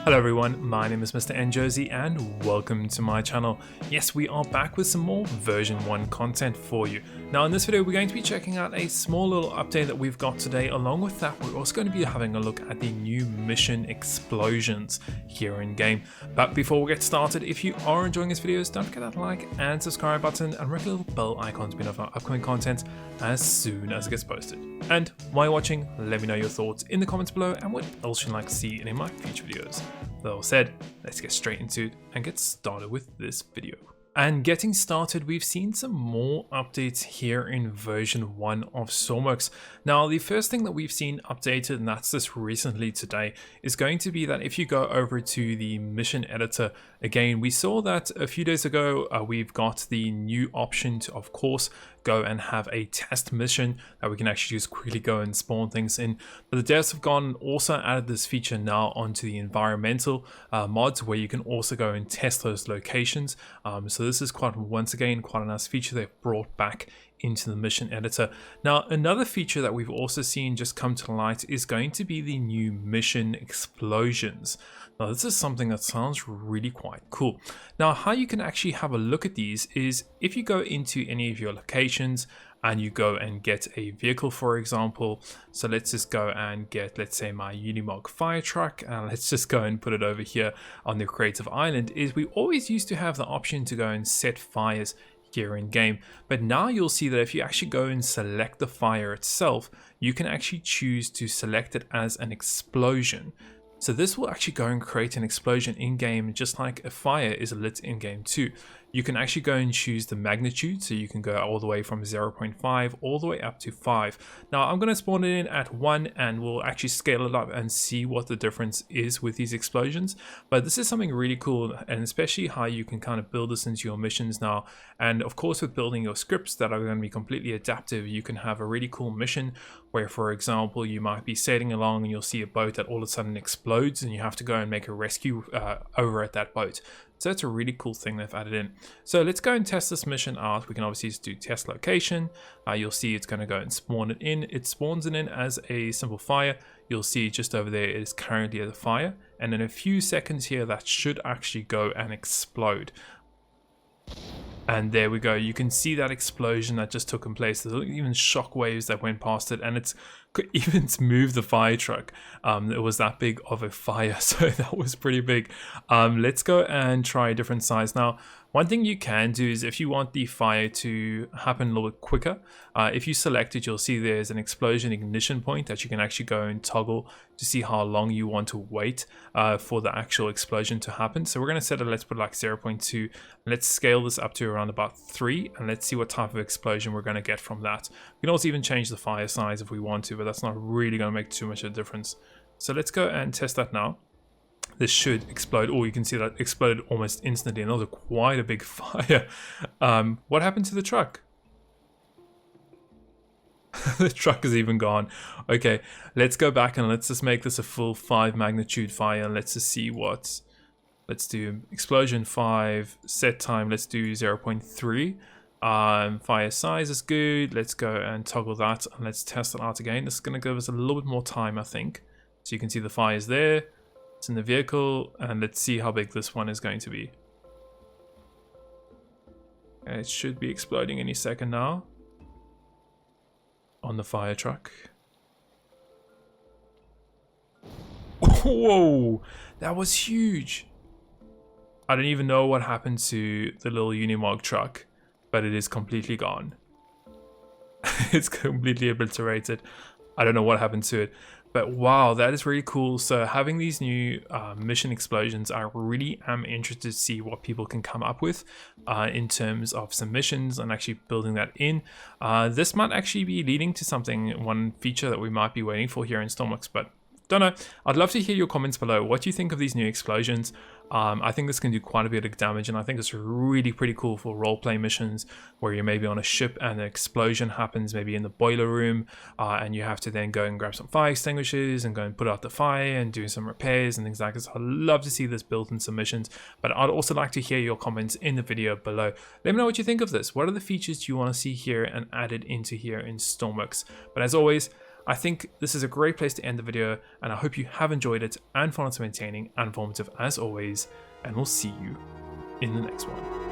Hello everyone, my name is MrNJersey and welcome to my channel. Yes, we are back with some more version 1 content for you. Now in this video we're going to be checking out a small little update that we've got today. Along with that, we're also going to be having a look at the new mission explosions here in game. But before we get started, if you are enjoying these videos, don't forget that like and subscribe button and ring the little bell icon to be notified of upcoming content as soon as it gets posted. And while you're watching, let me know your thoughts in the comments below and what else you'd like to see in my future videos. That all said, let's get straight into it and get started with this video. And getting started, we've seen some more updates here in version 1 of Stormworks. Now, the first thing that we've seen updated, and that's just recently today, is going to be that if you go over to the mission editor, again, we saw that a few days ago, we've got the new option to, of course, go and have a test mission that we can actually just quickly go and spawn things in. But the devs have gone also added this feature now onto the environmental mods where you can also go and test those locations. So this is once again quite a nice feature they've brought back into the mission editor. Now, another feature that we've also seen just come to light is going to be the new mission explosions. Now, this is something that sounds really quite cool. Now, how you can actually have a look at these is if you go into any of your locations and you go and get a vehicle, for example. So let's just go and get, let's say, my Unimog fire truck, and let's just go and put it over here on the creative island. Is we always used to have the option to go and set fires here in game, but now you'll see that if you actually go and select the fire itself, you can actually choose to select it as an explosion. So this will actually go and create an explosion in game, just like a fire is lit in game too. You can actually go and choose the magnitude, so you can go all the way from 0.5 all the way up to 5. Now I'm going to spawn it in at 1 and we'll actually scale it up and see what the difference is with these explosions. But this is something really cool, and especially how you can kind of build this into your missions now. And of course, with building your scripts that are going to be completely adaptive, you can have a really cool mission where, for example, you might be sailing along and you'll see a boat that all of a sudden explodes and you have to go and make a rescue over at that boat. So that's a really cool thing they've added in. So let's go and test this mission out. We can obviously just do test location. You'll see it's going to go and spawn it in. It spawns it in as a simple fire. You'll see just over there it is currently at a fire. And in a few seconds here, that should actually go and explode. And there we go. You can see that explosion that just took place. There's even shock waves that went past it, and it's could even move the fire truck. It was that big of a fire, so that was pretty big. Let's go and try a different size. Now, one thing you can do is if you want the fire to happen a little bit quicker, if you select it, you'll see there's an explosion ignition point that you can actually go and toggle to see how long you want to wait for the actual explosion to happen. So we're going to set it, let's put like 0.2. Let's scale this up to around about 3, and let's see what type of explosion we're going to get from that. We can also even change the fire size if we want to, but that's not really going to make too much of a difference. So let's go and test that now. This should explode. Oh, you can see that exploded almost instantly. Another quite a big fire. What happened to the truck? The truck is even gone. Okay, let's go back and let's just make this a full 5 magnitude fire, and let's just see what. Let's do explosion 5, set time, let's do 0.3. Fire size is good. Let's go and toggle that and let's test it out again. This is going to give us a little bit more time, I think. So you can see the fire is there. It's in the vehicle, and let's see how big this one is going to be. It should be exploding any second now on the fire truck. Whoa, that was huge. I don't even know what happened to the little Unimog truck, but it is completely gone. It's completely obliterated. I don't know what happened to it. But wow, that is really cool. So having these new mission explosions, I really am interested to see what people can come up with in terms of some missions and actually building that in. This might actually be leading to something, one feature that we might be waiting for here in Stormworks, but don't know. I'd love to hear your comments below. What do you think of these new explosions? I think this can do quite a bit of damage, and I think it's really pretty cool for roleplay missions where you're maybe on a ship and an explosion happens maybe in the boiler room, and you have to then go and grab some fire extinguishers and go and put out the fire and do some repairs and things like this. I'd love to see this built in some missions, but I'd also like to hear your comments in the video below. Let me know what you think of this. What are the features you want to see here and added into here in Stormworks? But as always, I think this is a great place to end the video, and I hope you have enjoyed it and found it entertaining and informative as always, and we'll see you in the next one.